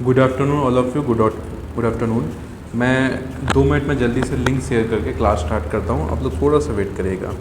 Good afternoon all of you. Good afternoon. मैं 2 minute में जल्दी से लिंक शेयर करके क्लास स्टार्ट करता हूँ, आप लोग थोड़ा सा वेट करिएगा।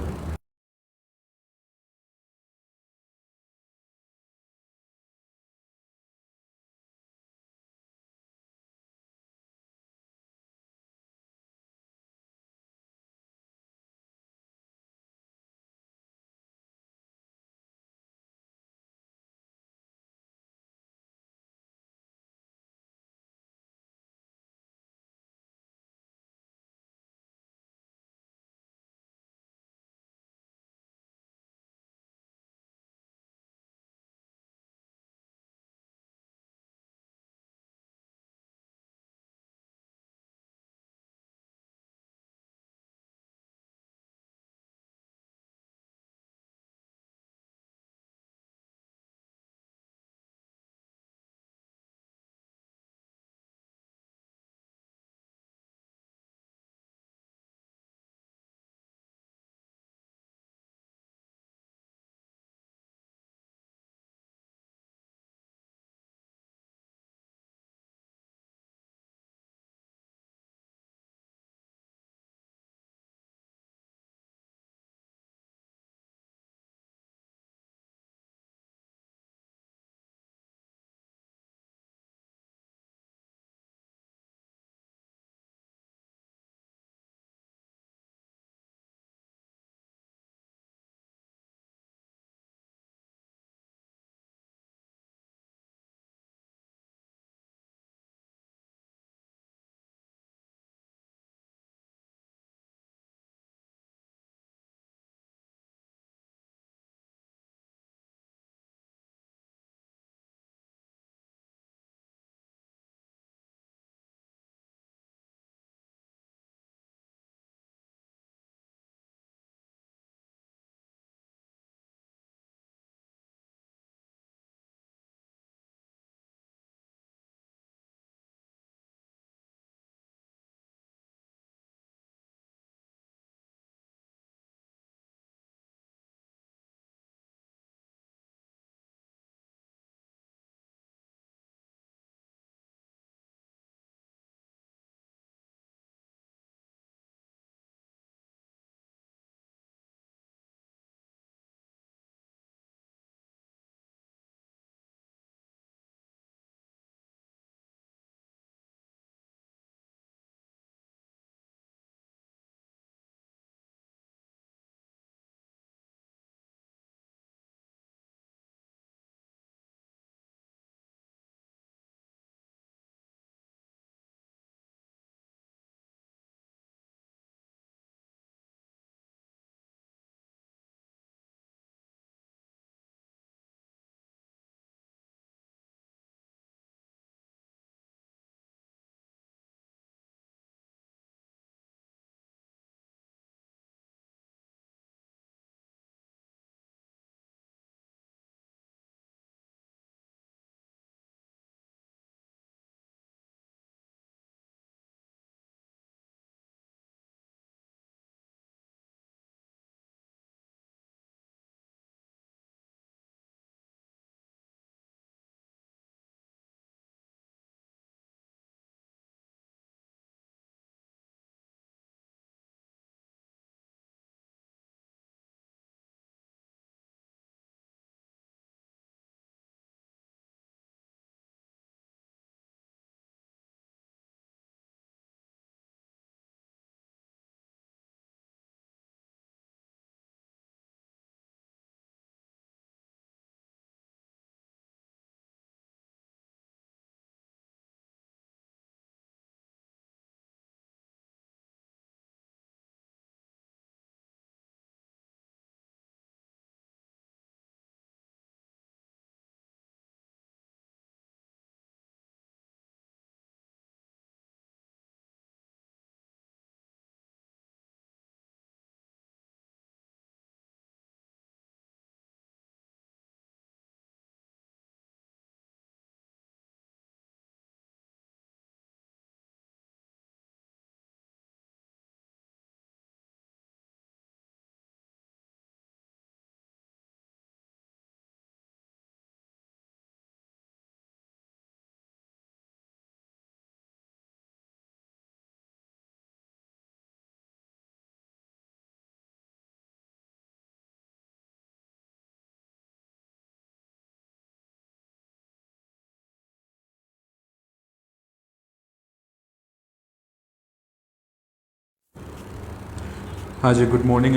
हाँ जी, good morning,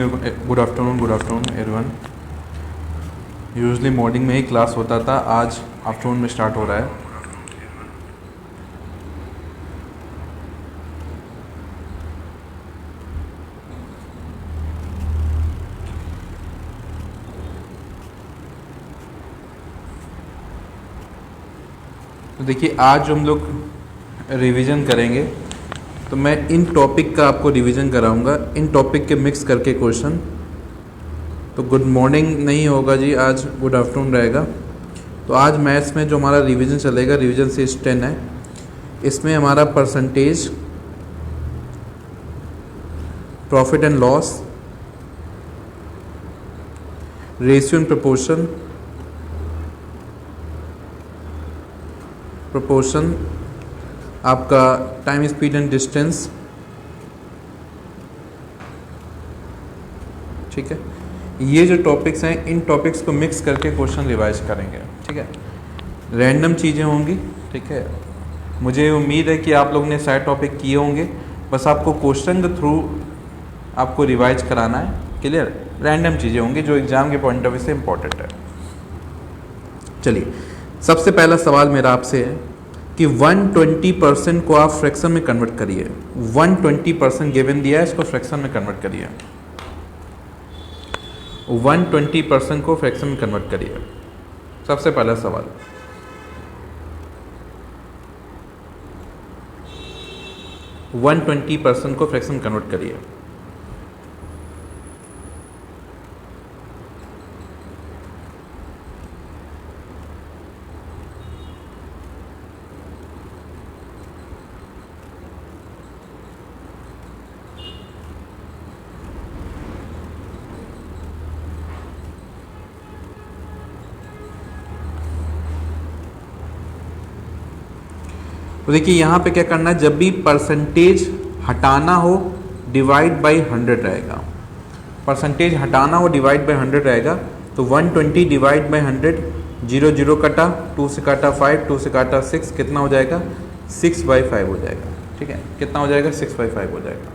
good afternoon everyone. Usually morning में ही क्लास होता था, आज आफ्टरनून में स्टार्ट हो रहा है। तो देखिए, आज हम लोग रिवीजन करेंगे, तो मैं इन टॉपिक का आपको रिवीजन कराऊंगा, इन टॉपिक के मिक्स करके क्वेश्चन। तो गुड मॉर्निंग नहीं होगा जी, आज गुड आफ्टरनून रहेगा। तो आज मैथ्स में जो हमारा रिवीजन चलेगा, रिवीजन सीरीज 10 है, इसमें हमारा percentage, profit and loss, ratio and proportion, आपका टाइम, स्पीड एंड डिस्टेंस, ठीक है। ये जो टॉपिक्स हैं, इन टॉपिक्स को मिक्स करके क्वेश्चन रिवाइज करेंगे, ठीक है। रैंडम चीज़ें होंगी, ठीक है। मुझे उम्मीद है कि आप लोग ने सारे टॉपिक किए होंगे, बस आपको क्वेश्चन के थ्रू आपको रिवाइज कराना है, क्लियर। रैंडम चीज़ें होंगी जो एग्ज़ाम के पॉइंट ऑफ व्यू से इम्पोर्टेंट है। चलिए, सबसे पहला सवाल मेरा आपसे है कि 120% को आप फ्रैक्शन में कन्वर्ट करिए। 120% गिवन दिया है, इसको फ्रैक्शन में कन्वर्ट करिए। 120% को फ्रैक्शन में कन्वर्ट करिए, सबसे पहला सवाल। वन 20% को फ्रैक्शन कन्वर्ट करिए। तो देखिए, यहाँ पे क्या करना है, जब भी परसेंटेज हटाना हो डिवाइड बाई 100 रहेगा। परसेंटेज हटाना हो डिवाइड बाई 100 रहेगा, तो 120 डिवाइड बाई 100, 0 0 कटा, 2 से काटा 5, 2 से काटा 6, कितना हो जाएगा, 6/5 हो जाएगा, ठीक है। कितना हो जाएगा, 6/5 हो जाएगा।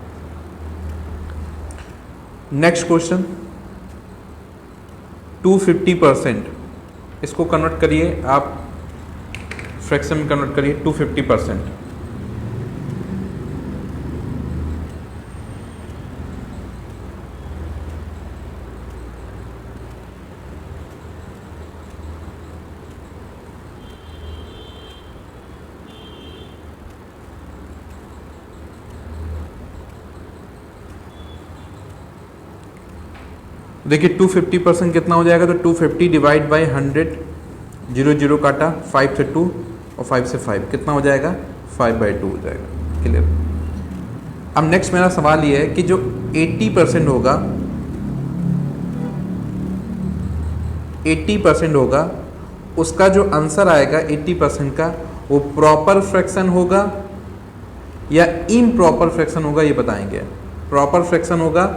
नेक्स्ट क्वेश्चन, 250%, इसको कन्वर्ट करिए आप, फ्रैक्शन में कन्वर्ट करिए। 250%, देखिए 250% कितना हो जाएगा, तो 250 डिवाइड बाई 100, 0 0 काटा, 5 से 2 और 5 से 5, कितना हो जाएगा, 5/2 हो जाएगा, क्लियर। अब नेक्स्ट मेरा सवाल ये है कि जो 80% होगा, 80% होगा, उसका जो आंसर आएगा 80% का, वो प्रॉपर फ्रैक्शन होगा या इम्प्रॉपर फ्रैक्शन होगा, ये बताएंगे। प्रॉपर फ्रैक्शन होगा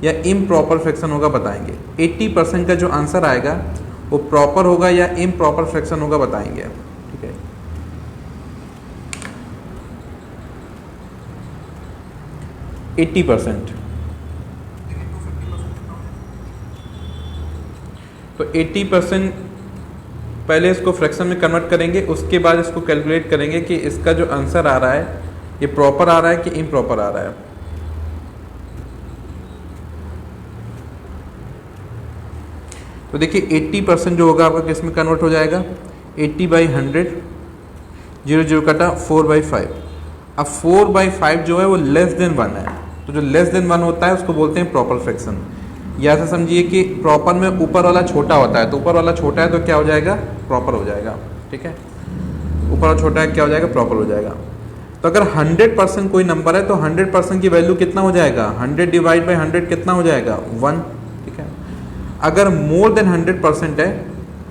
या इम्प्रॉपर फ्रैक्शन होगा, बताएंगे। 80% का जो आंसर आएगा वो प्रॉपर होगा या इम्प्रॉपर फ्रैक्शन होगा, बताएंगे, ठीक है। एट्टी परसेंट, तो 80% पहले इसको फ्रैक्शन में कन्वर्ट करेंगे, उसके बाद इसको कैलकुलेट करेंगे कि इसका जो आंसर आ रहा है ये प्रॉपर आ रहा है कि इम्प्रॉपर आ रहा है। तो देखिए 80% जो होगा आपका किस में कन्वर्ट हो जाएगा, 80/100, 0 0 कटा, 4/5। अब 4/5 जो है वो लेस देन 1 है, तो जो लेस देन 1 होता है उसको बोलते हैं प्रॉपर फ्रैक्शन। या ऐसा समझिए कि प्रॉपर में ऊपर वाला छोटा होता है, तो ऊपर वाला छोटा है तो क्या हो जाएगा, प्रॉपर हो जाएगा, ठीक है। ऊपर वाला छोटा है, क्या हो जाएगा, प्रॉपर हो जाएगा। तो अगर 100% कोई नंबर है तो 100% की वैल्यू कितना हो जाएगा, 100 डिवाइड बाई 100 कितना हो जाएगा, 1, ठीक है। अगर मोर देन 100% है,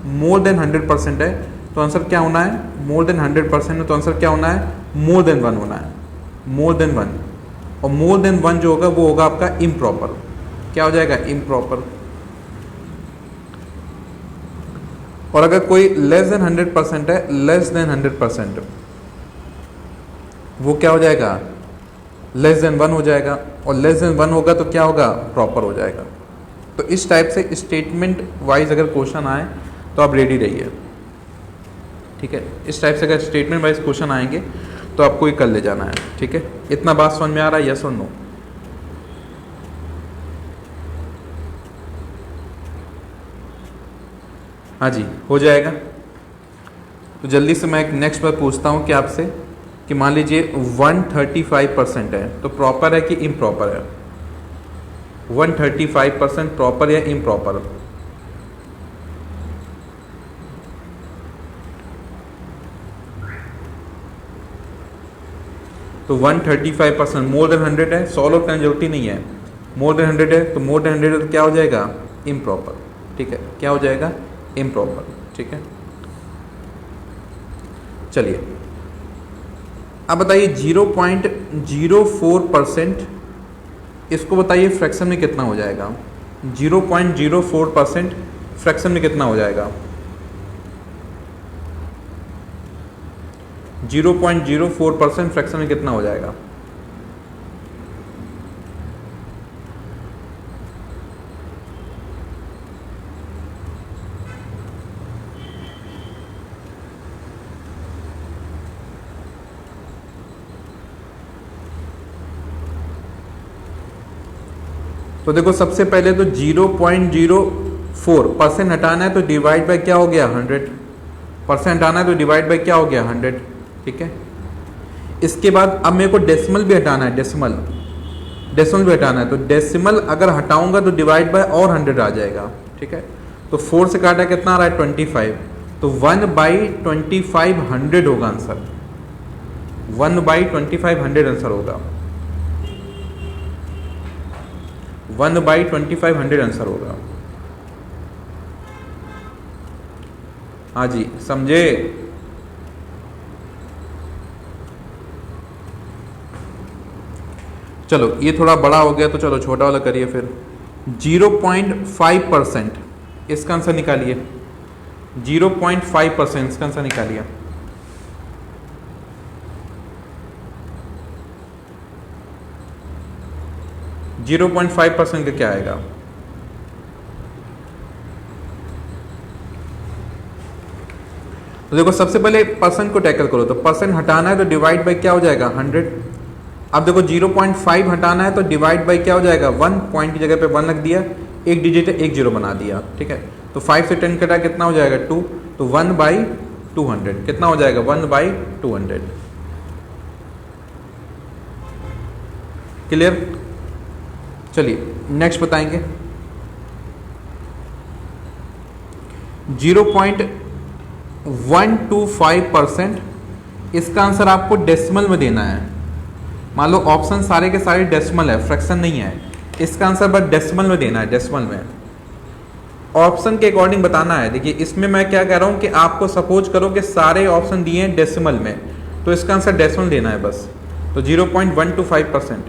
मोर देन 100% है, तो आंसर क्या होना है, मोर देन 100% है तो आंसर क्या होना है, मोर देन 1 होना है, मोर देन 1। और मोर देन 1 जो होगा वो होगा आपका इम्प्रॉपर, क्या हो जाएगा, इम्प्रॉपर। और अगर कोई लेस देन 100% है, लेस देन 100%, वो क्या हो जाएगा, लेस देन 1 हो जाएगा। और लेस देन 1 होगा तो क्या होगा, प्रॉपर हो जाएगा। तो इस टाइप से स्टेटमेंट वाइज अगर क्वेश्चन आए तो आप रेडी रहिए, ठीक है। इस टाइप से अगर स्टेटमेंट वाइज क्वेश्चन आएंगे तो आपको ये कर ले जाना है, ठीक है। इतना बात समझ में आ रहा है, यस और नो? हाँ जी, हो जाएगा। तो जल्दी से मैं एक नेक्स्ट बार पूछता हूँ कि आपसे कि मान लीजिए 135% है, तो प्रॉपर है कि इम्प्रॉपर है? 135% प्रॉपर या इम्प्रॉपर? तो 135% मोर देन 100 है, सॉल्व करने की जरूरत ही नहीं है। मोर देन 100 है तो मोर देन 100 तो क्या हो जाएगा, इम्प्रॉपर, ठीक है। क्या हो जाएगा, इम्प्रॉपर, ठीक है। चलिए अब बताइए 0.04%, इसको बताइए फ्रैक्शन में कितना हो जाएगा। 0.04% फ्रैक्शन में कितना हो जाएगा? 0.04% फ्रैक्शन में कितना हो जाएगा? तो देखो सबसे पहले तो 0.04% हटाना है तो डिवाइड बाय क्या हो गया, 100%। हटाना है तो डिवाइड बाय क्या हो गया, 100, ठीक है। इसके बाद अब मेरे को डेसिमल भी हटाना है, डेसिमल भी हटाना है। तो डेसिमल अगर हटाऊंगा तो डिवाइड बाय और 100 आ जाएगा, ठीक है। तो 4 से काटा कितना आ रहा है, 25। तो 1/2500 होगा आंसर, 1/2500 आंसर होगा, 1/2500 आंसर होगा। हाँ जी, समझे? चलो ये थोड़ा बड़ा हो गया तो चलो छोटा वाला करिए फिर। 0.5%, इसका आंसर निकालिए। 0.5% इसका आंसर निकालिए। जीरो 0.5% का क्या आएगा? तो देखो सबसे पहले परसेंट को टैकल करो। तो परसेंट हटाना है तो डिवाइड बाय क्या हो जाएगा, 100। अब देखो 0.5 हटाना है तो डिवाइड बाय क्या हो जाएगा, 1, पॉइंट की जगह पे 1 रख दिया, एक डिजिट है, एक जीरो बना दिया, ठीक है। तो 5 से 10 कटा कितना हो जाएगा, 2। तो 1/200 कितना हो जाएगा, 1/200। क्लियर? चलिए नेक्स्ट बताएंगे। 0.125%, इसका आंसर आपको डेसिमल में देना है। मान लो ऑप्शन सारे के सारे डेसिमल है, फ्रैक्शन नहीं है। इसका आंसर बस डेसिमल में देना है, डेसिमल में ऑप्शन के अकॉर्डिंग बताना है। देखिए इसमें मैं क्या कह रहा हूं कि आपको सपोज करो कि सारे ऑप्शन दिए हैं डेसिमल में, तो इसका आंसर डेसिमल देना है बस। तो 0.125%।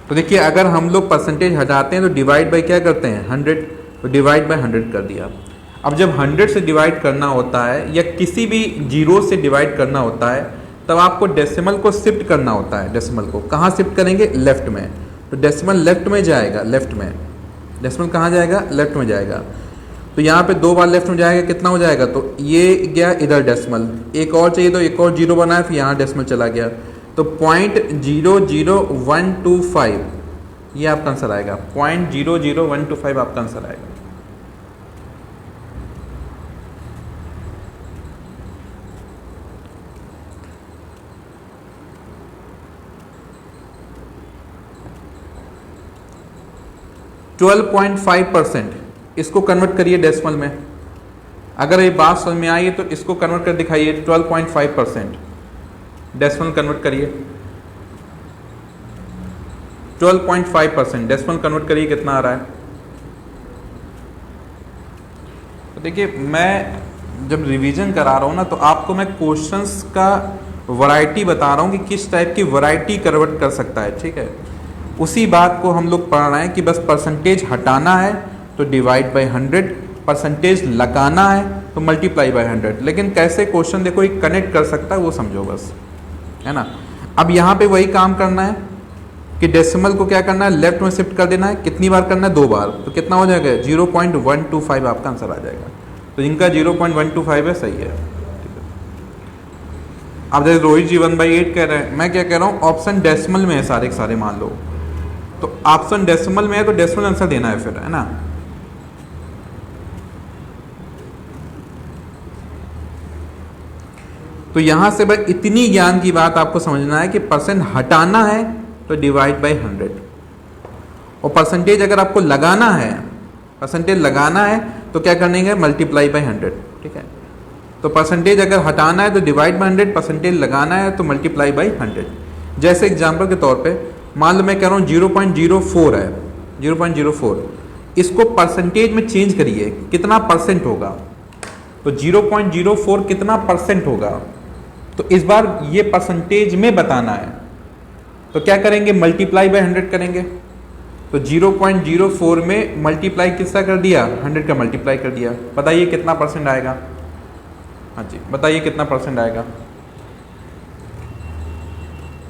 'तो देखिए अगर हम लोग परसेंटेज हटाते हैं तो डिवाइड बाय क्या करते हैं, 100। तो डिवाइड बाय 100 कर दिया। अब जब 100 से डिवाइड करना होता है या किसी भी जीरो से डिवाइड करना होता है तब आपको डेसिमल को शिफ्ट करना होता है। डेसिमल को कहाँ शिफ्ट करेंगे, लेफ्ट में। तो डेसिमल लेफ्ट में जाएगा, लेफ्ट में। डेसिमल कहाँ जाएगा, लेफ्ट में जाएगा। तो यहाँ पे 2 बार लेफ्ट में जाएगा, कितना हो जाएगा, तो ये गया इधर डेसिमल, एक और चाहिए तो एक और जीरो बनाया, फिर यहाँ डेसिमल चला गया। तो 0.00125 ये आपका आंसर आएगा। 0.00125 आपका आंसर आएगा। %12.5%, इसको कन्वर्ट करिए डेसिमल में। अगर ये बात समझ में आई है तो इसको कन्वर्ट कर दिखाइए। 12.5% डेसिमल कन्वर्ट करिए। 12.5% डेसिमल कन्वर्ट करिए, कितना आ रहा है। देखिए मैं जब रिवीजन करा रहा हूँ ना तो आपको मैं क्वेश्चंस का वैरायटी बता रहा हूँ कि किस टाइप की वैरायटी कन्वर्ट कर सकता है, ठीक है। उसी बात को हम लोग पढ़ रहे हैं कि बस परसेंटेज हटाना है तो डिवाइड बाय 100, परसेंटेज लगाना है तो मल्टीप्लाई बाय 100। लेकिन कैसे क्वेश्चन देखो एक कनेक्ट कर सकता है वो समझो बस, है ना। अब यहाँ पे वही काम करना है कि डेसिमल को क्या करना है, लेफ्ट में शिफ्ट कर देना है। कितनी बार करना है, 2 बार। तो कितना हो जाएगा, 0.125 आपका आंसर आ जाएगा। तो जिनका 0.125 है सही है, ठीक है। अब जैसे रोहित जी 1/8 कह रहे हैं, मैं क्या कह रहा हूँ ऑप्शन डेसिमल में है सारे के सारे, मान लो तो ऑप्शन डेसिमल में है तो डेसिमल आंसर देना है फिर, है ना। तो यहां से भाई इतनी ज्ञान की बात आपको समझना है कि परसेंट हटाना है तो डिवाइड बाय 100, और परसेंटेज अगर आपको लगाना है, परसेंटेज लगाना है तो क्या करेंगे, मल्टीप्लाई बाय 100, ठीक है। तो परसेंटेज अगर हटाना है तो डिवाइड बाय 100, परसेंटेज लगाना है तो मल्टीप्लाई बाय 100। जैसे एग्जांपल के तौर पे मान लो मैं कह रहा हूँ 0.04 है, 0.04, इसको परसेंटेज में चेंज करिए कितना परसेंट होगा। तो 0.04 कितना परसेंट होगा, तो इस बार ये परसेंटेज में बताना है तो क्या करेंगे, मल्टीप्लाई बाय 100 करेंगे। तो 0.04 में मल्टीप्लाई किसका कर दिया, 100 का मल्टीप्लाई कर दिया। बताइए कितना परसेंट आएगा, हाँ जी बताइए कितना परसेंट आएगा।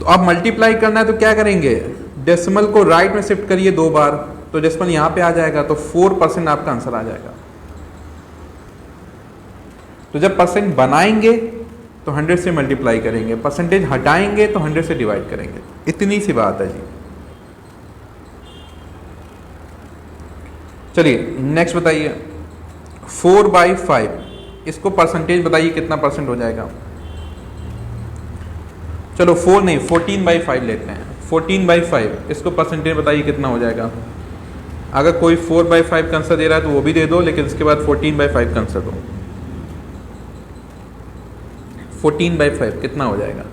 तो अब मल्टीप्लाई करना है तो क्या करेंगे, डेसिमल को राइट में शिफ्ट करिए 2 बार, तो डेसिमल यहां पे आ जाएगा, तो 4% आपका आंसर आ जाएगा। तो जब परसेंट बनाएंगे तो 100 से मल्टीप्लाई करेंगे, परसेंटेज हटाएंगे तो 100 से डिवाइड करेंगे, इतनी सी बात है जी। चलिए नेक्स्ट बताइए, 4/5, इसको परसेंटेज बताइए कितना परसेंट हो जाएगा। चलो 4 नहीं 14/5 लेते हैं, 14/5 इसको परसेंटेज बताइए कितना हो जाएगा। अगर कोई 4/5 का आंसर दे रहा है तो वो भी दे दो, लेकिन इसके बाद 14/5 का आंसर दो। 14/5 कितना हो जाएगा,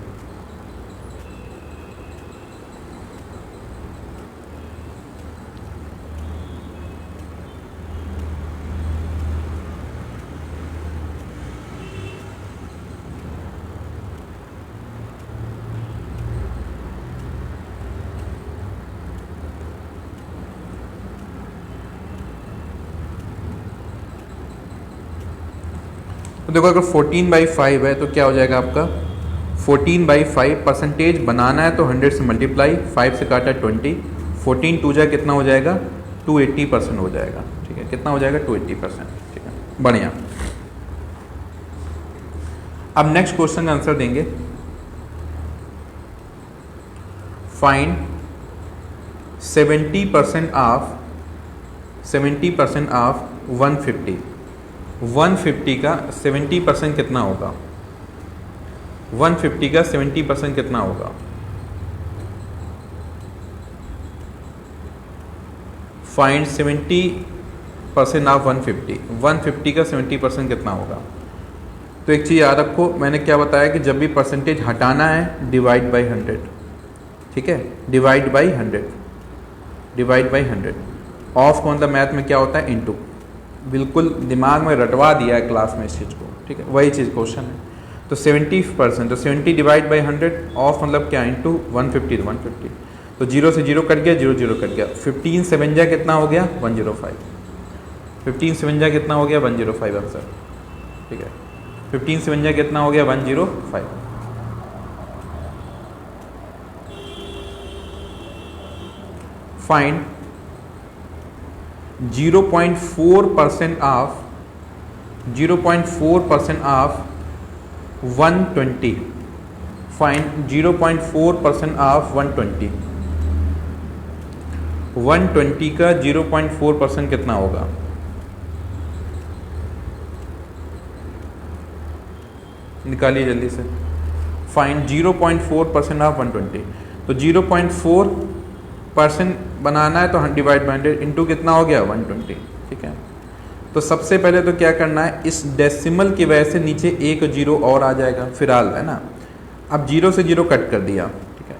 तो देखो अगर 14/5 है तो क्या हो जाएगा आपका, 14/5 परसेंटेज बनाना है तो 100 से मल्टीप्लाई, 5 से काटा 20, 14 2 जा कितना हो जाएगा, 280% हो जाएगा, ठीक है। कितना हो जाएगा, 280%, ठीक है, बढ़िया। अब नेक्स्ट क्वेश्चन का आंसर देंगे, फाइंड 70% ऑफ 150, 150 का 70% कितना होगा, 150 का 70% कितना होगा। फाइंड 70% ऑफ 150, 150 का 70% कितना होगा। तो एक चीज़ याद रखो, मैंने क्या बताया कि जब भी परसेंटेज हटाना है डिवाइड बाय 100, ठीक है, divide by 100, divide by 100। Of का मतलब मैथ में क्या होता है, इनटू। बिल्कुल दिमाग में रटवा दिया है क्लास में इस चीज़ को, ठीक है, वही चीज़ क्वेश्चन है। तो 70%, तो 70 डिवाइड बाई 100, ऑफ मतलब क्या, इंटू 150, तो 150। तो 0 से 0 कट गया, 0 0 कट गया, 15 7 जा कितना हो गया, 105, 15 7 जा कितना हो गया, 105 आंसर, ठीक है। 15 7 जा कितना हो गया, 105। फाइंड 0.4% ऑफ 120, फाइंड 0.4% ऑफ 120, 120 का 0.4% कितना होगा। निकालिए जल्दी से, फाइंड 0.4% ऑफ 120। तो 0.4% बनाना है तो डिवाइड बाय 100, इंटू कितना हो गया, 120, ठीक है। तो सबसे पहले तो क्या करना है, इस डेसिमल की वजह से नीचे एक 0 और आ जाएगा फिलहाल, है ना। अब 0 से 0 कट कर दिया, ठीक है।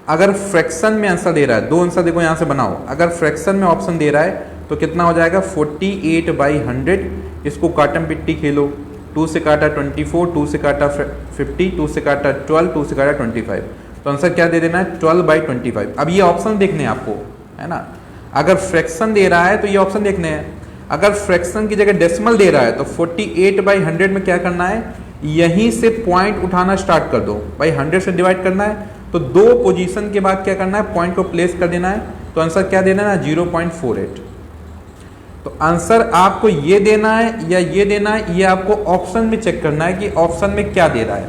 अगर फ्रैक्शन में आंसर दे रहा है, 2 आंसर देखो यहाँ से बनाओ, अगर फ्रैक्शन में ऑप्शन दे रहा है तो कितना हो जाएगा, 48/100 इसको काटम पिट्टी खेलो, 2 से काटा 24, 2 से काटा 50, 2 से काटा 12, 2 से काटा 25, तो आंसर क्या दे देना है 12/25। अब ये ऑप्शन देखने हैं आपको, है ना। अगर फ्रैक्शन दे रहा है तो ये ऑप्शन देखने हैं, अगर फ्रैक्शन की जगह डेसिमल दे रहा है तो 48/100 में क्या करना है, यहीं से पॉइंट उठाना स्टार्ट कर दो भाई, 100 से डिवाइड करना है तो 2 पोजीशन के बाद क्या करना है, पॉइंट को प्लेस कर देना है, तो आंसर क्या देना है 0.48। तो आंसर आपको ये देना है या ये देना है, ये आपको ऑप्शन में चेक करना है कि ऑप्शन में क्या दे रहा है।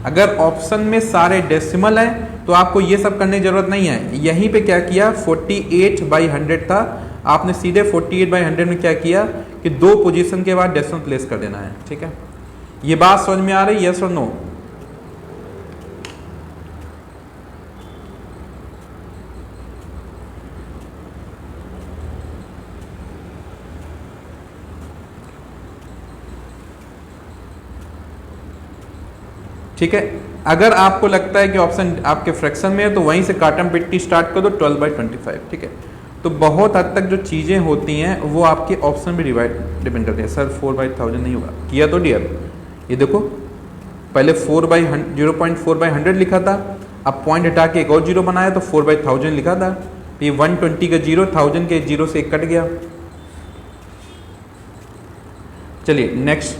अगर ऑप्शन में सारे डेसिमल है तो आपको ये सब करने की जरूरत नहीं है। यहीं पे क्या किया 48/100 था, आपने सीधे 48/100 में क्या किया कि 2 पोजीशन के बाद डेसिमल प्लेस कर देना है। ठीक है, ये बात समझ में आ रही है, यस और नो? ठीक है, अगर आपको लगता है कि ऑप्शन आपके फ्रैक्शन में है तो वहीं से काटम पिट्टी स्टार्ट कर दो 12/25। ठीक है, तो बहुत हद तक जो चीज़ें होती हैं वो आपके ऑप्शन पे डिपेंड करती है। सर 4/1000 नहीं होगा, किया तो डियर, ये देखो पहले 0.4/100 लिखा था, अब पॉइंट हटा के एक और जीरो बनाया तो 4/1000 लिखा था, ये 120 का जीरो 1000 के जीरो से एक कट गया। चलिए next,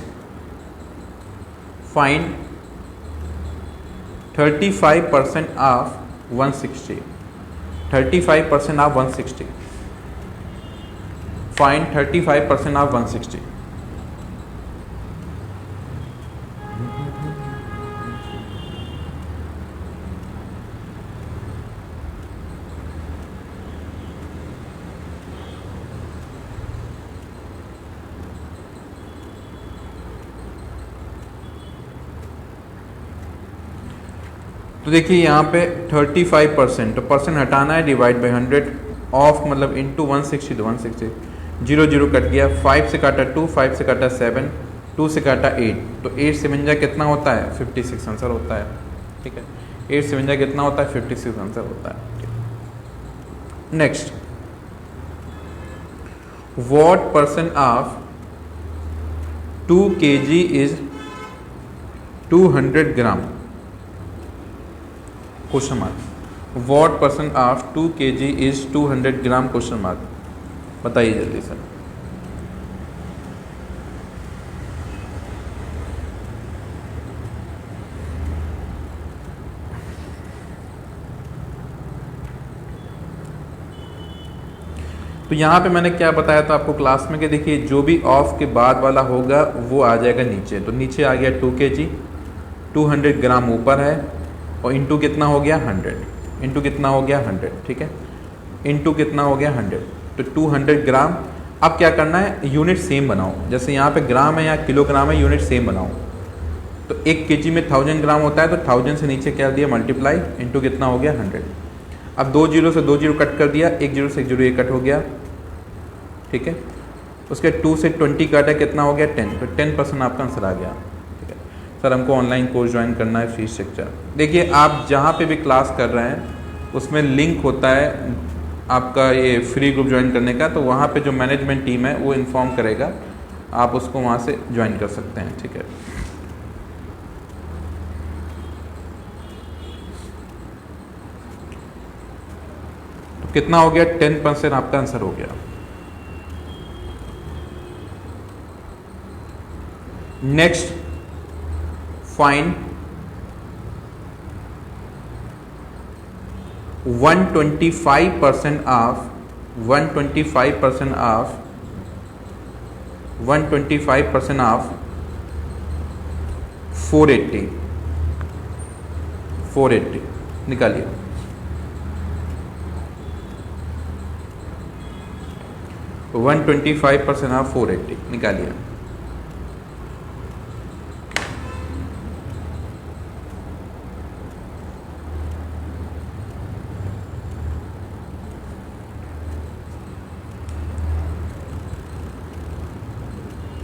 find 35% of 160, 35% of 160, find 35% of 160। तो देखिए यहाँ पे 35%, तो परसेंट हटाना है, डिवाइड बाई 100, ऑफ मतलब इनटू 160, तो 160, 0 0 कट गया, 5 से काटा 2, 5 से काटा 7, 2 से काटा 8, तो 8 से बन जाए कितना होता है 56 आंसर होता है। ठीक है, 8 से बन जाए कितना होता है 56 आंसर होता है। Next, what percent of 2 kg is 200 gram, question mark. What percent of 2 kg is 200 gram, question mark. बताइए जल्दी सर। तो यहाँ पे मैंने क्या बताया था आपको क्लास में कि देखिए जो भी ऑफ के बाद वाला होगा वो आ जाएगा नीचे, तो नीचे आ गया 2 kg, 200 ग्राम ऊपर है, और इंटू कितना हो गया 100, इंटू कितना हो गया 100। ठीक है, इंटू कितना हो गया 100, तो 200 ग्राम। अब क्या करना है, यूनिट सेम बनाओ, जैसे यहाँ पे ग्राम है या किलोग्राम है, यूनिट सेम बनाओ। तो 1 kg में 1000 ग्राम होता है, तो 1000 से नीचे क्या दिया मल्टीप्लाई, इंटू कितना हो गया 100। अब 2 जीरो से 2 जीरो कट कर दिया, 1 जीरो से 1 जीरो ये कट हो गया। ठीक है, उसके 2 से 20 काटा, कितना हो गया 10, तो 10% आपका आंसर आ गया। सर हमको ऑनलाइन कोर्स ज्वाइन करना है, फीस स्ट्रक्चर। देखिए आप जहाँ पे भी क्लास कर रहे हैं उसमें लिंक होता है आपका ये फ्री ग्रुप ज्वाइन करने का, तो वहाँ पे जो मैनेजमेंट टीम है वो इन्फॉर्म करेगा, आप उसको वहाँ से ज्वाइन कर सकते हैं। ठीक है, तो कितना हो गया 10% आपका आंसर हो गया। Next, find 125% of 125% of 125% of 480, 480 निकालिए। तो 125% ऑफ 480 निकालिए।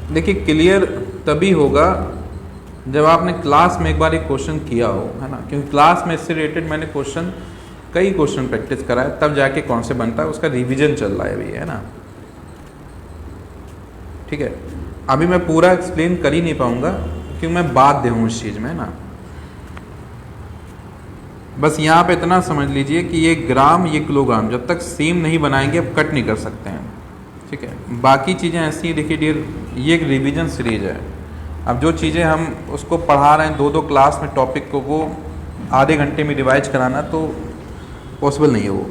देखिए क्लियर तभी होगा जब आपने क्लास में एक बार एक क्वेश्चन किया हो, है ना, क्योंकि क्लास में इससे रिलेटेड मैंने कई क्वेश्चन प्रैक्टिस कराए, तब जाके कौन से बनता है, उसका रिवीजन चल रहा है अभी, है ना। ठीक है, अभी मैं पूरा एक्सप्लेन कर ही नहीं पाऊँगा क्योंकि मैं बाध्य हूँ इस चीज़ में ना। बस यहाँ पे इतना समझ लीजिए कि ये ग्राम ये किलोग्राम जब तक सेम नहीं बनाएंगे अब कट नहीं कर सकते हैं, ठीक है। बाकी चीज़ें ऐसी हैं, देखिए डियर, ये एक रिवीजन सीरीज है। अब जो चीज़ें हम उसको पढ़ा रहे हैं 2-2 क्लास में टॉपिक को, वो आधे घंटे में रिवाइज कराना तो पॉसिबल नहीं है वो।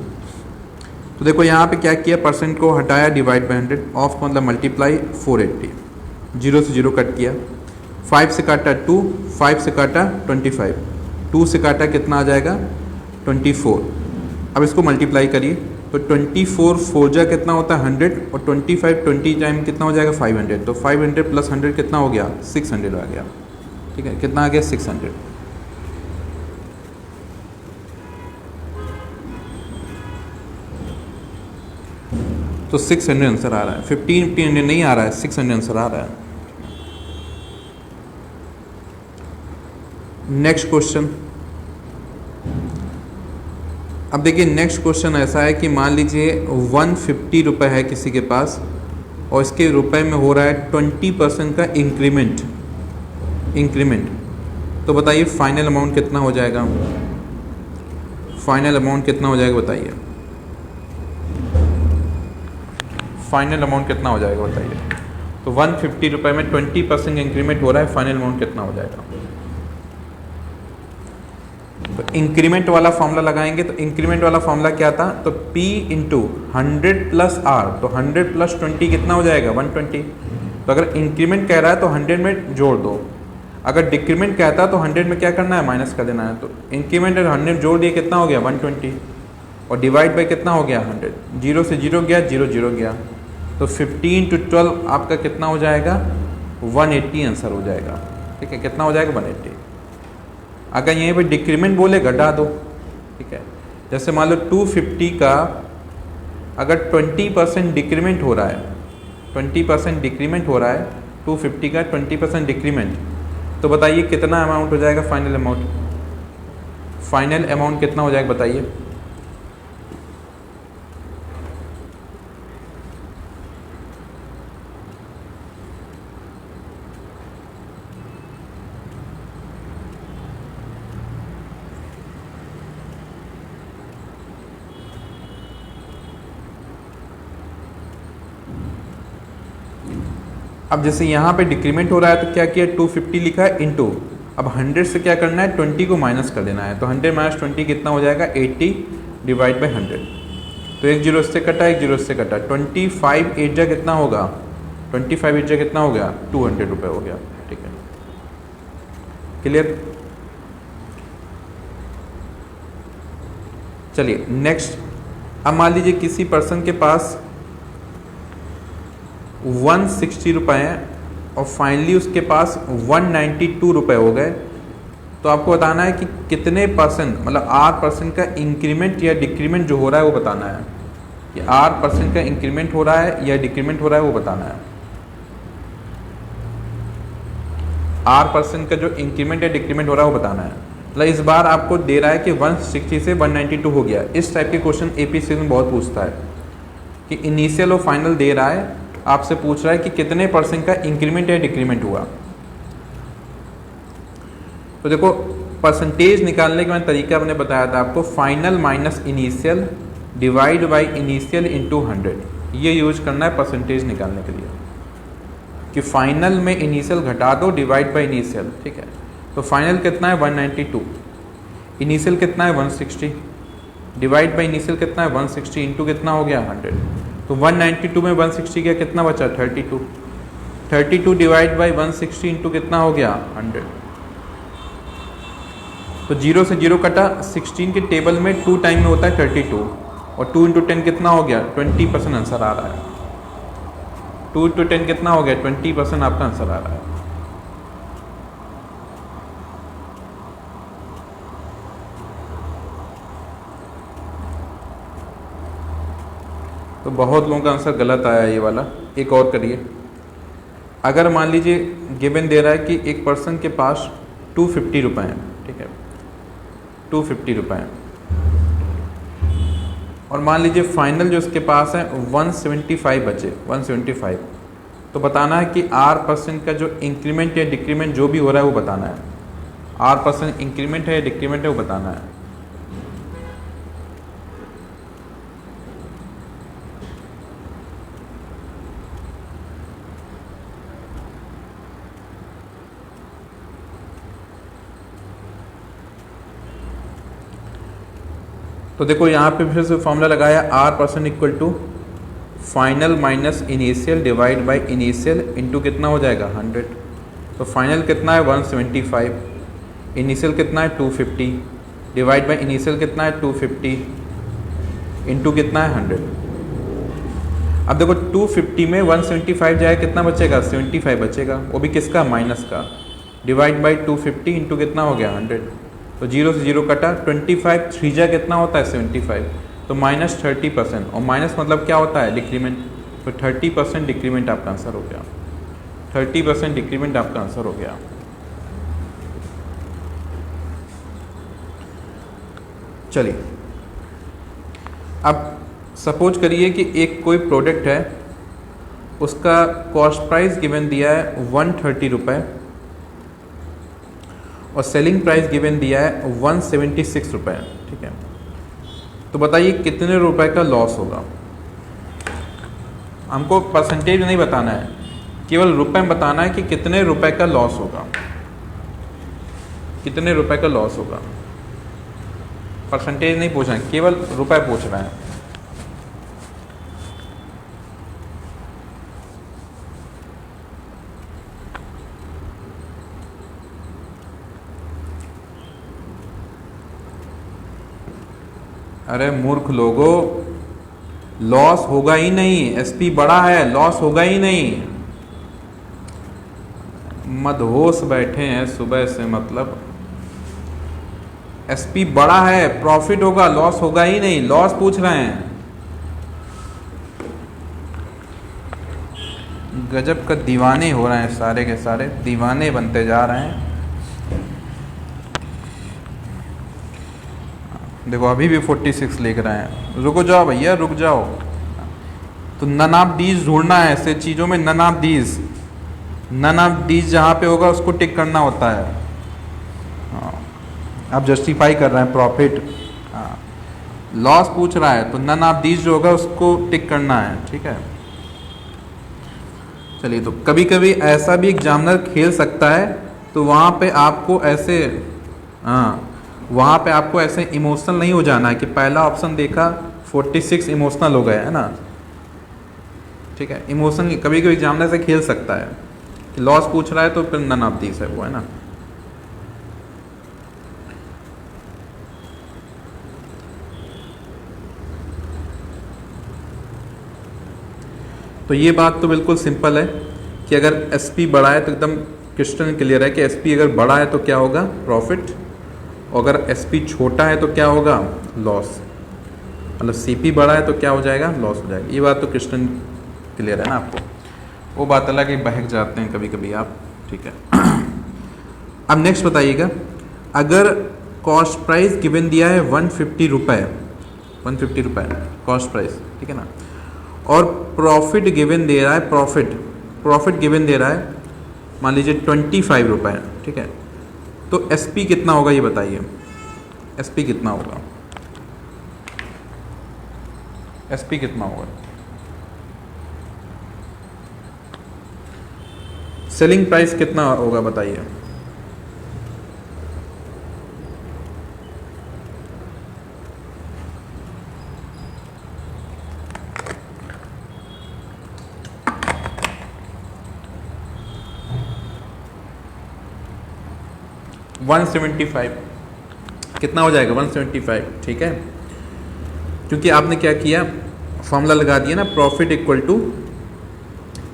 तो देखो यहाँ पे क्या किया, परसेंट को हटाया, डिवाइड बाई 100, ऑफ मतलब मल्टीप्लाई 480, 0 से 0 कट किया, 5 से काटा 2, 5 से काटा 25, 2 से काटा कितना आ जाएगा 24। अब इसको मल्टीप्लाई करिए तो 24 4 जा कितना होता है 100, और 25 20 टाइम कितना हो जाएगा 500, तो 500 प्लस 100 कितना हो गया 600 आ गया, ठीक है। कितना आ गया 600। तो 600 आंसर आ रहा है, 1500 नहीं आ रहा है, 600 आंसर आ रहा है। Next question. अब देखिए नेक्स्ट क्वेश्चन ऐसा है कि मान लीजिए 150 रुपये है किसी के पास और इसके रुपए में हो रहा है 20% का इंक्रीमेंट। तो बताइए फाइनल अमाउंट कितना हो जाएगा, फाइनल अमाउंट कितना हो जाएगा बताइए, फाइनल अमाउंट कितना हो जाएगा बताइए। तो 150 रुपये में 20% इंक्रीमेंट हो रहा है, फाइनल अमाउंट कितना हो जाएगा। तो इंक्रीमेंट वाला फॉर्मूला लगाएंगे, तो इंक्रीमेंट वाला फॉर्मूला क्या था, तो P इंटू 100 प्लस R, तो 100 प्लस 20 कितना हो जाएगा 120। तो अगर इंक्रीमेंट कह रहा है तो 100 में जोड़ दो, अगर डिक्रीमेंट कहता है तो 100 में क्या करना है माइनस कर देना है। तो इंक्रीमेंट 100 जोड़ दिए कितना हो गया 120, और डिवाइड बाई कितना हो गया 100, 0 से 0 गया, 0 0 गया, तो 15 to 12 आपका कितना हो जाएगा 180 आंसर हो जाएगा, ठीक है। कितना हो जाएगा 180। अगर यहीं पे डिक्रीमेंट बोले घटा दो, ठीक है। जैसे मान लो 250 का अगर 20% डिक्रीमेंट हो रहा है, 20% डिक्रीमेंट हो रहा है 250 का 20% डिक्रीमेंट, तो बताइए कितना अमाउंट हो जाएगा फाइनल अमाउंट, फाइनल अमाउंट कितना हो जाएगा बताइए। अब जैसे यहाँ पे डिक्रीमेंट हो रहा है तो क्या किया 250 लिखा है इंटू, अब 100 से क्या करना है 20 को माइनस कर देना है, तो 100 माइनस 20 कितना हो जाएगा 80 डिवाइड बाई 100। तो एक जीरो इससे कटा, एक जीरो इससे कटा, 25 8 जा कितना होगा 25 8 जा कितना हो गया 200 रुपये हो गया, ठीक है। क्लियर। चलिए नेक्स्ट। अब मान लीजिए किसी पर्सन के पास 160 रुपये हैं और फाइनली उसके पास 192 रुपये हो गए, तो आपको बताना है कि कितने परसेंट मतलब R% का इंक्रीमेंट या डिक्रीमेंट जो हो रहा है वो बताना है, कि R% का इंक्रीमेंट हो रहा है या डिक्रीमेंट हो रहा है वो बताना है। R% का जो इंक्रीमेंट या डिक्रीमेंट हो रहा है वो बताना है। मतलब इस बार आपको दे रहा है कि 160 से 192 हो गया। इस टाइप के क्वेश्चन APSC में बहुत पूछता है कि इनिशियल और फाइनल दे रहा है, आपसे पूछ रहा है कि कितने % का इंक्रीमेंट या डिक्रीमेंट हुआ। तो देखो परसेंटेज निकालने का मैंने तरीका मैंने बताया था आपको, final minus initial divide by initial into 100, ये यूज करना है परसेंटेज निकालने के लिए, कि फाइनल में इनिशियल घटा दो डिवाइड बाई इनिशियल, ठीक है। तो फाइनल कितना है 192, इनिशियल कितना है 160, डिवाइड बाई इनिशियल कितना है 160 इंटू कितना हो गया 100। तो 192 में 160 गया, कितना बचा 32, 32 डिवाइड बाई 160 इंटू कितना हो गया 100। तो 0 से 0 कटा, 16 के टेबल में 2 टाइम में होता है 32, और 2 इंटू 10 कितना हो गया 20% आंसर आ रहा है। 2 इंटू 10 कितना हो गया 20% आपका आंसर आ रहा है। तो बहुत लोगों का आंसर गलत आया ये वाला। एक और करिए, अगर मान लीजिए गिवन दे रहा है कि एक पर्सन के पास 250 रुपये हैं, ठीक है, 250 रुपये हैं, और मान लीजिए फाइनल जो उसके पास है 175 बचे, 175, तो बताना है कि R% का जो इंक्रीमेंट या डिक्रीमेंट जो भी हो रहा है वो बताना है। R% इंक्रीमेंट है या डिक्रीमेंट है वो बताना है। तो देखो यहाँ पे फिर से फॉर्मूला लगाया, R% equal to final minus initial divide by initial into कितना हो जाएगा 100। तो फाइनल कितना है 175, इनिशियल कितना है 250, डिवाइड बाय इनिशियल कितना है 250, इंटू कितना है 100। अब देखो 250 में 175 जाए कितना बचेगा 75 बचेगा, वो भी किसका माइनस का, डिवाइड बाई 250 इंटू कितना हो गया 100। तो 0 से 0 कटा, 25 3 जा कितना होता है 75, तो माइनस 30%, और माइनस मतलब क्या होता है डिक्रीमेंट, तो 30% डिक्रीमेंट आपका आंसर हो गया। 30% डिक्रीमेंट आपका आंसर हो गया। चलिए अब सपोज करिए कि एक कोई प्रोडक्ट है, उसका कॉस्ट प्राइस गिवन दिया है 130 रुपये और सेलिंग प्राइस गिवन दिया है 176 रुपये, ठीक है। तो बताइए कितने रुपए का लॉस होगा। हमको परसेंटेज नहीं बताना है, केवल रुपए में बताना है कि कितने रुपए का लॉस होगा, कितने रुपए का लॉस होगा। परसेंटेज नहीं पूछ रहे हैं, केवल रुपए पूछ रहे हैं। अरे मूर्ख लोगो, लॉस होगा ही नहीं, एसपी बड़ा है, लॉस होगा ही नहीं। मदहोश बैठे हैं सुबह से, मतलब एसपी बड़ा है, प्रॉफिट होगा, लॉस होगा ही नहीं, लॉस पूछ रहे हैं। गजब का दीवाने हो रहे हैं, सारे के सारे दीवाने बनते जा रहे हैं। देखो अभी भी 46 लिख रहे हैं, रुको जाओ भैया रुक जाओ। तो नन ऑफ दीज ढूंढना है, ऐसे चीज़ों में none of these, none of these जहाँ पे होगा उसको टिक करना होता है। हाँ, आप जस्टिफाई कर रहे हैं प्रॉफिट, हाँ लॉस पूछ रहा है तो नन ऑफ दीज जो होगा उसको टिक करना है, ठीक है। चलिए, तो कभी कभी ऐसा भी एग्जामिनर खेल सकता है, तो वहाँ पे आपको ऐसे, हाँ वहाँ पे आपको ऐसे इमोशनल नहीं हो जाना है कि पहला ऑप्शन देखा 46 इमोशनल हो गया है ना, ठीक है। इमोशनल कभी कभी एग्जामिनर से खेल सकता है कि लॉस पूछ रहा है तो फिर नन ऑफ दीस है वो, है ना। तो ये बात तो बिल्कुल सिंपल है कि अगर एसपी बड़ा है तो एकदम क्वेश्चन क्लियर है कि एसपी अगर बड़ा है तो क्या होगा प्रॉफिट, और अगर एसपी छोटा है तो क्या होगा लॉस, मतलब सीपी बड़ा है तो क्या हो जाएगा लॉस हो जाएगा। ये बात तो क्वेश्चन क्लियर है ना आपको, वो बात अलग है, बहक जाते हैं कभी कभी आप, ठीक है। अब नेक्स्ट बताइएगा, अगर कॉस्ट प्राइस गिवन दिया है 150 रुपये, 150 रुपये कॉस्ट प्राइस, ठीक है ना, और प्रॉफिट गिवन दे रहा है, प्रॉफिट गिवन दे रहा है मान लीजिए 25 रुपये, ठीक है। तो एसपी कितना होगा ये बताइए, एसपी कितना होगा, एसपी कितना होगा। सेलिंग प्राइस कितना होगा बताइए। वन 175 कितना हो जाएगा 175, ठीक है। क्योंकि आपने क्या किया, फॉर्मूला लगा दिया ना, profit equal to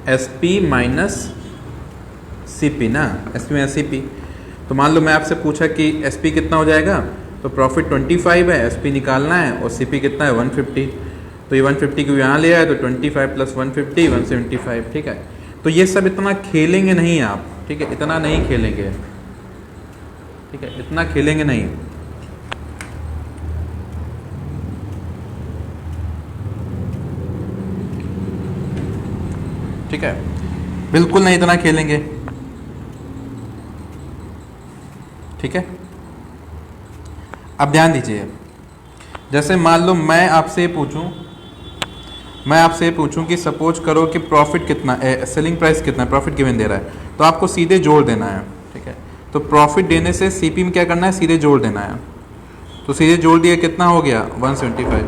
SP minus CP ना, एसपी माइनस सीपी। तो मान लो मैं आपसे पूछा कि एसपी कितना हो जाएगा, तो प्रॉफिट 25 है, एसपी निकालना है, और सीपी कितना है 150। तो ये 150 को यहाँ ले आए तो 25 प्लस 150 175, ठीक है। तो ये सब इतना खेलेंगे नहीं आप, ठीक है, इतना नहीं खेलेंगे, ठीक है, इतना खेलेंगे नहीं। ठीक है, बिल्कुल नहीं, इतना खेलेंगे, ठीक है। अब ध्यान दीजिए, जैसे मान लो मैं आपसे पूछूं कि सपोज करो कि प्रॉफिट कितना है, सेलिंग प्राइस कितना है, प्रॉफिट गिवन दे रहा है, तो आपको सीधे जोड़ देना है, ठीक है। तो प्रॉफिट देने से सीपी में क्या करना है, सीधे जोड़ देना है। तो सीधे जोड़ दिया, कितना हो गया 175।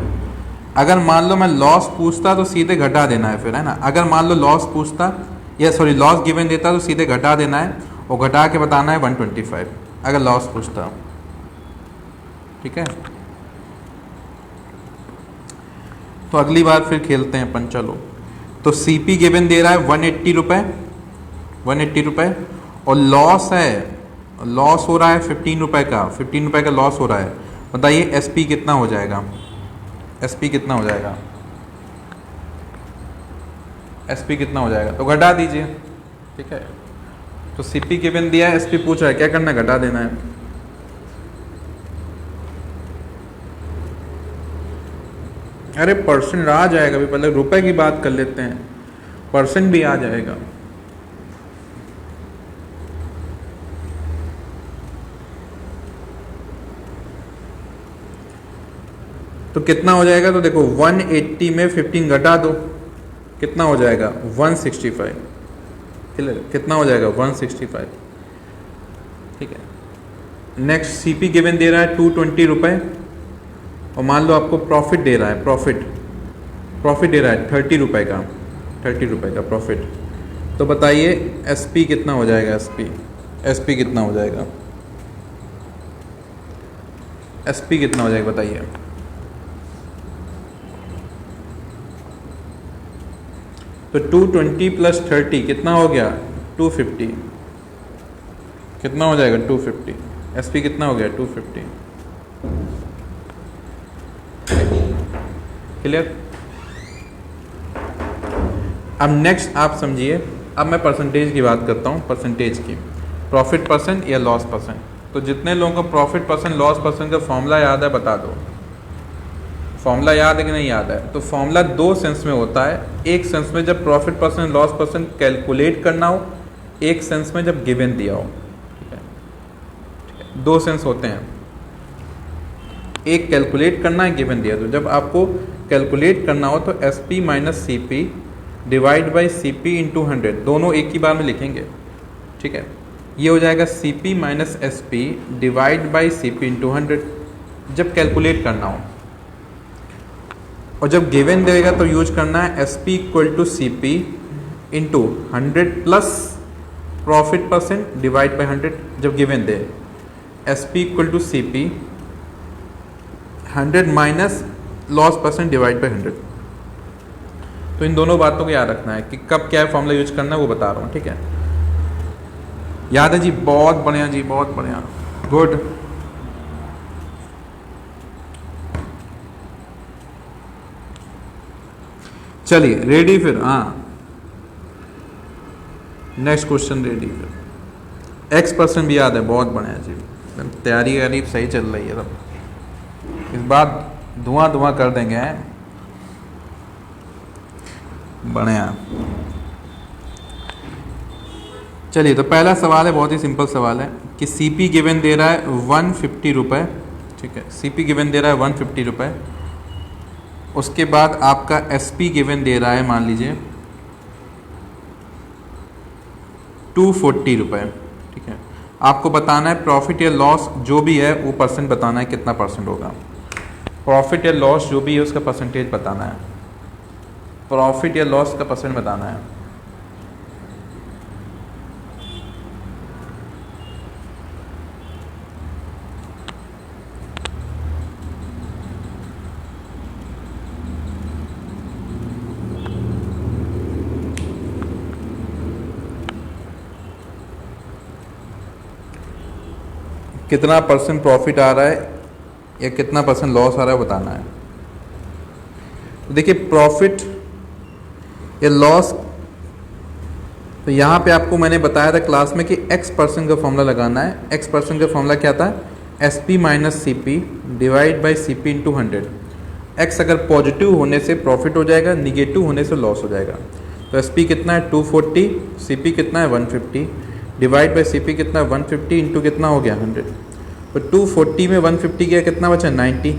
अगर मान लो मैं लॉस पूछता तो सीधे घटा देना है फिर, है ना। अगर मान लो लॉस पूछता या सॉरी लॉस गिवन देता तो सीधे घटा देना है और घटा के बताना है 125 अगर लॉस पूछता, ठीक है। तो अगली बार फिर खेलते हैं अपन, चलो। तो सीपी गिवन दे रहा है 180 रुपये और लॉस है, लॉस हो रहा है 15 रुपये का, 15 रुपये का लॉस हो रहा है। बताइए एसपी कितना हो जाएगा, एसपी कितना हो जाएगा, एसपी कितना हो जाएगा, तो घटा दीजिए, ठीक है। तो सीपी गिवन दिया है, एसपी पूछ रहा है, क्या करना है, घटा देना है। अरे परसेंट आ जाएगा, अभी पहले रुपए की बात कर लेते हैं, परसेंट भी आ जाएगा। तो कितना हो जाएगा, तो देखो 180 में 15 घटा दो, कितना हो जाएगा 165, कितना हो जाएगा 165, ठीक है। नेक्स्ट सीपी गिवन दे रहा है 220 रुपये और मान लो आपको प्रॉफिट दे रहा है, प्रॉफिट दे रहा है 30 रुपये का, 30 रुपये का प्रॉफिट। तो बताइए एसपी कितना हो जाएगा, एसपी कितना हो जाएगा, एसपी कितना हो जाएगा बताइए। तो 220 प्लस 30 कितना हो गया 250, कितना हो जाएगा 250, एसपी कितना हो गया 250, क्लियर। अब नेक्स्ट आप समझिए, अब मैं परसेंटेज की बात करता हूँ, परसेंटेज की, प्रॉफिट परसेंट या लॉस परसेंट। तो जितने लोगों को प्रॉफिट परसेंट लॉस परसेंट का फॉर्मूला याद है बता दो, फॉर्मूला याद है कि नहीं याद है। तो फॉर्मूला दो सेंस में होता है, एक सेंस में जब profit percent loss percent calculate करना हो, एक सेंस में जब गिवन दिया हो, ठीक है, दो सेंस होते हैं, एक कैलकुलेट करना है, गिवन दिया। तो जब आपको कैलकुलेट करना हो तो S P minus C P divide by C P into 100, दोनों एक ही बार में लिखेंगे, ठीक है। ये हो जाएगा C P minus S P divide by C P into 100 जब कैलकुलेट करना हो। और जब गिवन देगा तो यूज करना है S P equal to C P into 100 plus profit percent divide by 100 जब given they, S P equal to C P 100 minus loss percent divide by 100। तो इन दोनों बातों को याद रखना है कि कब क्या फॉर्मूला यूज करना है, वो बता रहा हूँ, ठीक है। याद है जी, बहुत बढ़िया जी, बहुत बढ़िया, गुड। चलिए रेडी फिर, हाँ नेक्स्ट क्वेश्चन रेडी फिर। एक्स परसेंट भी याद है, बहुत बढ़िया जी, तैयारी करीब सही चल रही है सब, इस बार धुआं कर देंगे, हैं बढ़िया। चलिए तो पहला सवाल है, बहुत ही सिंपल सवाल है कि सीपी गिवन दे रहा है 150 रुपये, ठीक है, सीपी गिवन दे रहा है 150 रुपये। उसके बाद आपका एसपी गिवन दे रहा है, मान लीजिए 240 रुपये, ठीक है। आपको बताना है प्रॉफिट या लॉस जो भी है वो परसेंट बताना है, कितना परसेंट होगा। प्रॉफिट या लॉस जो भी है उसका परसेंटेज बताना है, प्रॉफिट या लॉस का परसेंट बताना है। कितना परसेंट प्रॉफिट आ रहा है या कितना परसेंट लॉस आ रहा है बताना है। तो देखिए प्रॉफिट या लॉस, तो यहाँ पे आपको मैंने बताया था क्लास में कि x परसेंट का फॉर्मूला लगाना है। x परसेंट का फॉर्मूला क्या था, S P minus C P divide by C P into 100। X अगर पॉजिटिव होने से प्रॉफिट हो जाएगा, निगेटिव होने से लॉस हो जाएगा। तो एस पी कितना है 240, सी पी कितना है 150, डिवाइड बाई सी पी कितना है 150 इंटू कितना हो गया 100। तो 240 में 150 गया, कितना बचा 90,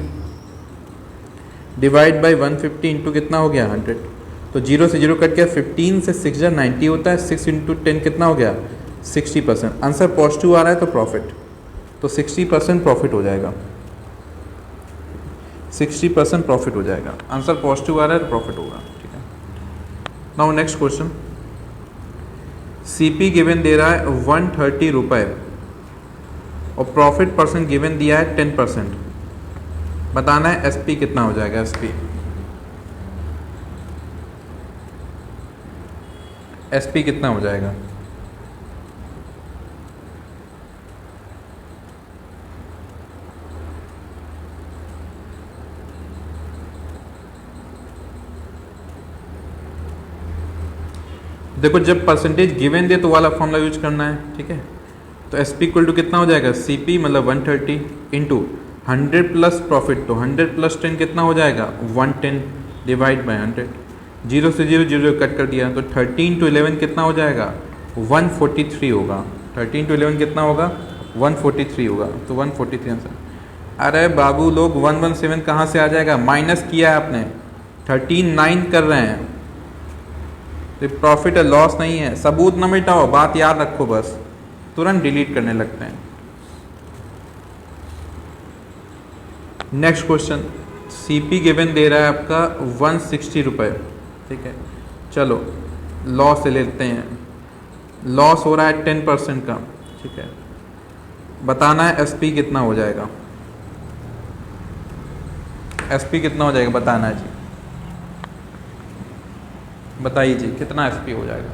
डिवाइड बाई 150 इंटू कितना हो गया 100। तो 0 से 0 कट गया, 15 से 6 जा 90 होता है, 6 इंटू 10 कितना हो गया 60%। आंसर पॉजिटिव आ रहा है तो प्रॉफिट, तो 60% प्रॉफिट हो जाएगा, 60% प्रॉफिट हो जाएगा। आंसर पॉजिटिव आ रहा है तो प्रॉफिट होगा, ठीक है। Now next question, CP given दे रहा है 130 रुपये और प्रॉफिट परसेंट गिवन दिया है 10%। बताना है एसपी कितना हो जाएगा। एसपी कितना हो जाएगा? देखो जब परसेंटेज गिवन दे तो वाला फॉर्मूला यूज करना है, ठीक है। तो एस पी इक्वल टू कितना हो जाएगा, सी पी मतलब 130 इंटू 100 प्लस प्रॉफिट, तो 100 प्लस 10 कितना हो जाएगा 110 डिवाइड बाई 100। 0 से 0 0 कट कर दिया, तो 13 to 11 कितना हो जाएगा 143 होगा। 13 to 11 कितना होगा 143 होगा, तो 143 आंसर। अरे बाबू लोग 117 कहाँ से आ जाएगा, माइनस किया है आपने, 13 कर रहे हैं, तो प्रॉफिट है लॉस नहीं है। सबूत ना मिटाओ, बात याद रखो, बस तुरंत डिलीट करने लगते हैं। नेक्स्ट क्वेश्चन, सीपी गिवन दे रहा है आपका 160 रुपये, ठीक है। चलो लॉस ले लेते हैं, लॉस हो रहा है 10% का, ठीक है। बताना है एसपी कितना हो जाएगा, एसपी कितना हो जाएगा बताना है जी, बताइए जी कितना एसपी हो जाएगा।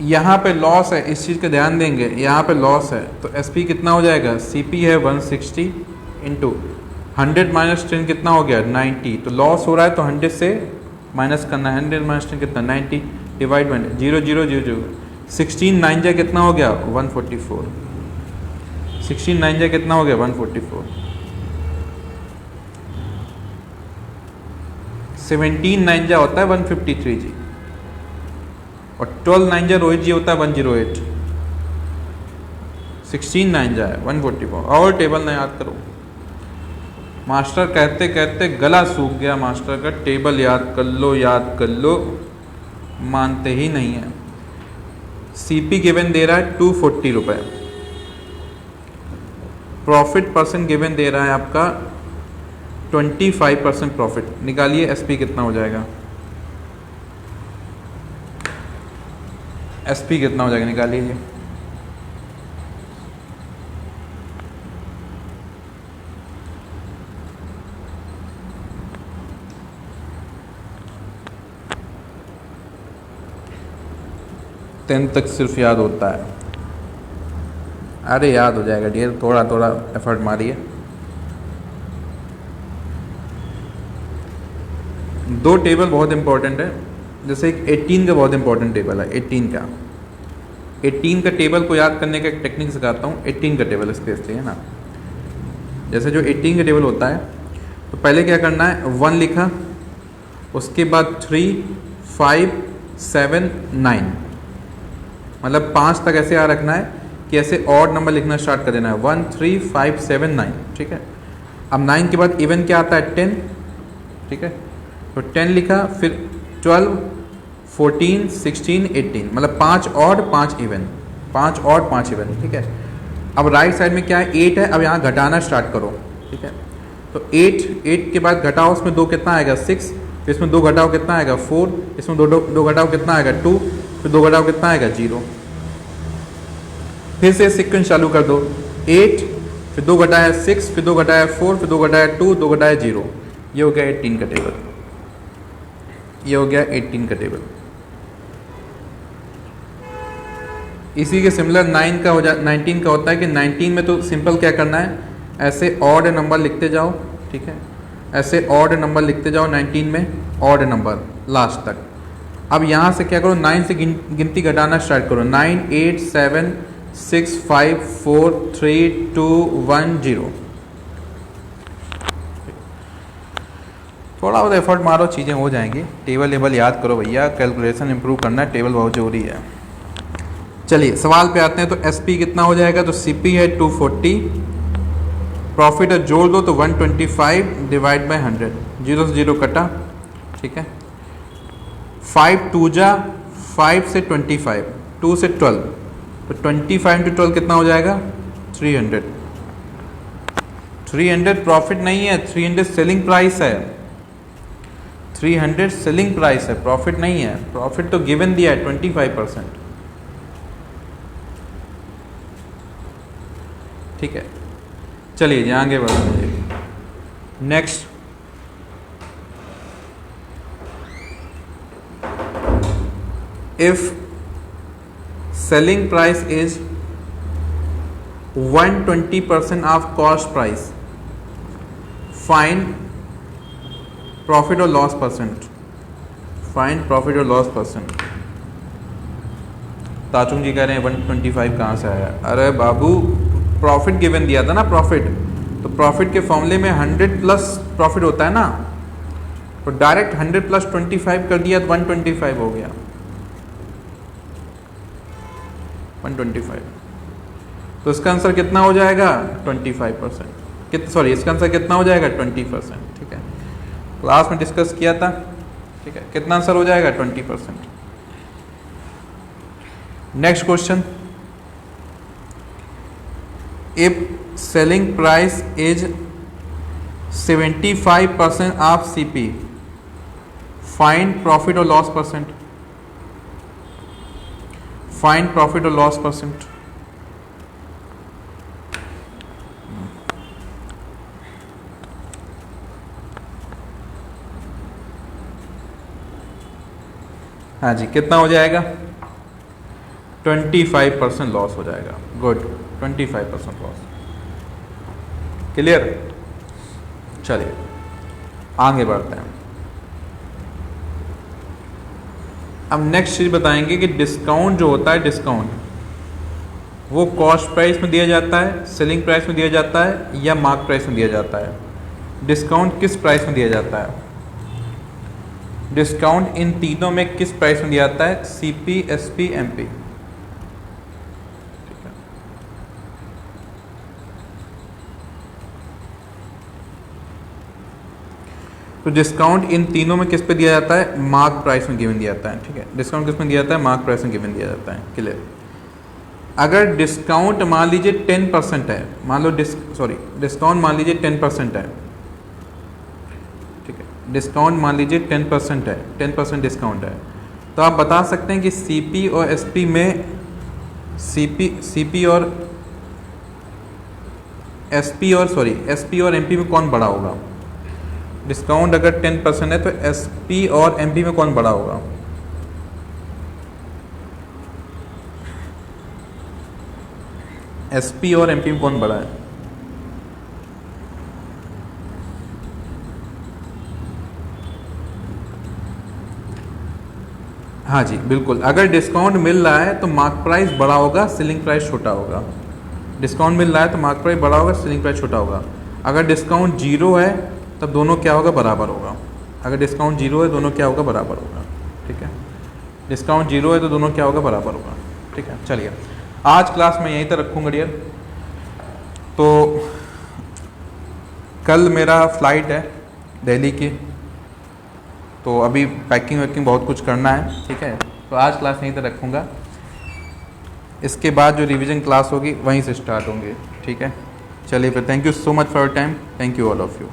यहाँ पे लॉस है, इस चीज़ का ध्यान देंगे, यहाँ पे लॉस है, तो एसपी कितना हो जाएगा, सीपी है 160 इंटू 100 माइनस 10 कितना हो गया 90, तो लॉस हो रहा है तो 100 से माइनस करना है, 100 माइनस 10 कितना 90 डिवाइड बाई 0 0 0 0 16 9 जा कितना हो गया 144, 16 9 जा कितना हो गया 144, 17 9 जा होता है 153 जी, और 12 9 जा रोहित जी होता है 108, 16 9 जा है 144। और टेबल ना याद करो, मास्टर कहते कहते गला सूख गया मास्टर का, टेबल याद कर लो, याद कर लो, मानते ही नहीं है। सीपी गिवन दे रहा है 240 रुपये, प्रॉफिट परसेंट गिवन दे रहा है आपका 25% प्रॉफिट। निकालिए एसपी कितना हो जाएगा, एसपी कितना हो जाएगा निकालिए। टेंथ तक सिर्फ याद होता है, अरे याद हो जाएगा डियर, थोड़ा थोड़ा एफर्ट मारिए। दो टेबल बहुत इंपॉर्टेंट है, जैसे एक 18 का बहुत इंपॉर्टेंट टेबल है, 18 का टेबल को याद करने का एक टेक्निक सिखाता हूँ। 18 का टेबल स्पेशली है ना, जैसे जो 18 का टेबल होता है, तो पहले क्या करना है 1 लिखा, उसके बाद 3 5 7 9, मतलब 5 तक ऐसे याद रखना है कि ऐसे ऑड नंबर लिखना स्टार्ट कर देना है, 1 3 5 7 9, ठीक है। अब 9 के बाद इवन क्या आता है 10, ठीक है, तो 10 लिखा, फिर 12 14 16 18, मतलब 5 ऑड 5 इवन, 5 ऑड 5 इवन, ठीक है। अब राइट साइड में क्या है 8 है, अब यहाँ घटाना स्टार्ट करो, ठीक है। तो 8 के बाद घटाओ, उसमें 2 कितना आएगा 6, फिर इसमें 2 घटाओ कितना आएगा 4, इसमें 2 घटाओ कितना आएगा 2, फिर 2 घटाओ कितना आएगा 0। फिर से सीक्वेंस चालू कर दो, 8 फिर 2 घटाया 6, फिर 2 घटाया 4, फिर 2 घटाया 2, 2 घटाया 0। ये हो गया 18 का टेबल, ये हो गया 18 का टेबल। इसी के सिमिलर 9 का हो जा 19 का होता है कि 19 में तो सिंपल क्या करना है, ऐसे ऑड नंबर लिखते जाओ, ठीक है, ऐसे ऑड नंबर लिखते जाओ 19 में, ऑड नंबर लास्ट तक, अब यहाँ से क्या करो, 9 से गिनती घटाना स्टार्ट करो। 9 8 7 6 5 4 3 2 1 0। थोड़ा बहुत एफर्ट मारो, चीज़ें हो जाएंगी। टेबल याद करो भैया, कैलकुलेशन इंप्रूव करना है, टेबल बहुत जरूरी है। चलिए सवाल पे आते हैं। तो एसपी कितना हो जाएगा, तो सीपी है 240, प्रॉफिट है जोड़ दो तो 125 डिवाइड बाय 100, 0 से 0 कटा, ठीक है। 5 2 जा 5 से 25, 2 से 12, तो 25 इंटू 12 कितना हो जाएगा, 300। 300 प्रॉफिट नहीं है, 300 सेलिंग प्राइस है, 300 सेलिंग प्राइस है, प्रॉफिट नहीं है। प्रॉफिट तो गिवन दिया है 25%, ठीक है। चलिए आगे बढ़ते हैं। Next, if selling price is 120% of cost price, find profit और लॉस परसेंट। फाइंड प्रॉफिट और लॉस परसेंट। ताचुंग जी कह रहे हैं 125 कहाँ से आया? अरे बाबू, प्रॉफिट गिवन दिया था ना, प्रॉफिट, तो प्रॉफिट के फॉर्मूले में 100 प्लस प्रॉफिट होता है ना, तो डायरेक्ट 100 प्लस 25 कर दिया तो 125 हो गया, 125। तो इसका आंसर कितना हो जाएगा, 25%। सॉरी, इसका आंसर कितना हो जाएगा, 20%, ठीक है। क्लास में डिस्कस किया था, ठीक है। कितना आंसर हो जाएगा, 20%। Next question, if selling price is 75% of CP, find profit और लॉस परसेंट। फाइंड प्रॉफिट और लॉस परसेंट। हाँ जी, कितना हो जाएगा, 25% लॉस हो जाएगा। Good, 25% loss. क्लियर? चलिए आगे बढ़ते हैं। अब नेक्स्ट चीज बताएंगे कि डिस्काउंट जो होता है, डिस्काउंट वो कॉस्ट प्राइस में दिया जाता है, सेलिंग प्राइस में दिया जाता है, या मार्क प्राइस में दिया जाता है। डिस्काउंट किस प्राइस में दिया जाता है? डिस्काउंट इन तीनों में किस प्राइस में दिया जाता है? CP, SP, MP. तो डिस्काउंट इन तीनों में किस पे दिया जाता है? मार्क प्राइस में गिवन दिया जाता है, ठीक है। डिस्काउंट किस में दिया जाता है? मार्क प्राइस में गिवन दिया जाता है। क्लियर? अगर डिस्काउंट मान लीजिए 10% है, मान लो डिस्काउंट मान लीजिए 10% है, ठीक है। डिस्काउंट मान लीजिए 10% है, 10% डिस्काउंट है, तो आप बता सकते हैं कि सीपी और एसपी में एसपी और एमपी में कौन बड़ा होगा? डिस्काउंट अगर 10% है तो एसपी और एमपी में कौन बड़ा होगा? एसपी और एमपी में कौन बड़ा है? हाँ जी बिल्कुल, अगर डिस्काउंट मिल रहा है तो मार्क प्राइस बड़ा होगा, सेलिंग प्राइस छोटा होगा। डिस्काउंट मिल रहा है तो मार्क प्राइस बड़ा होगा, सेलिंग प्राइस छोटा होगा। अगर डिस्काउंट 0 है तब दोनों क्या होगा? बराबर होगा। अगर डिस्काउंट 0 है दोनों क्या होगा? बराबर होगा, ठीक है। डिस्काउंट 0 है तो दोनों क्या होगा? बराबर होगा, ठीक है। चलिए आज क्लास में यहीं तक रखूँगा डियर। तो कल मेरा फ्लाइट है दिल्ली की, तो अभी पैकिंग वैकिंग बहुत कुछ करना है, ठीक है। तो आज क्लास यहीं तक रखूँगा, इसके बाद जो रिवीजन क्लास होगी वहीं से स्टार्ट होंगे, ठीक है। चलिए फिर, thank you so much for your time, thank you all of you.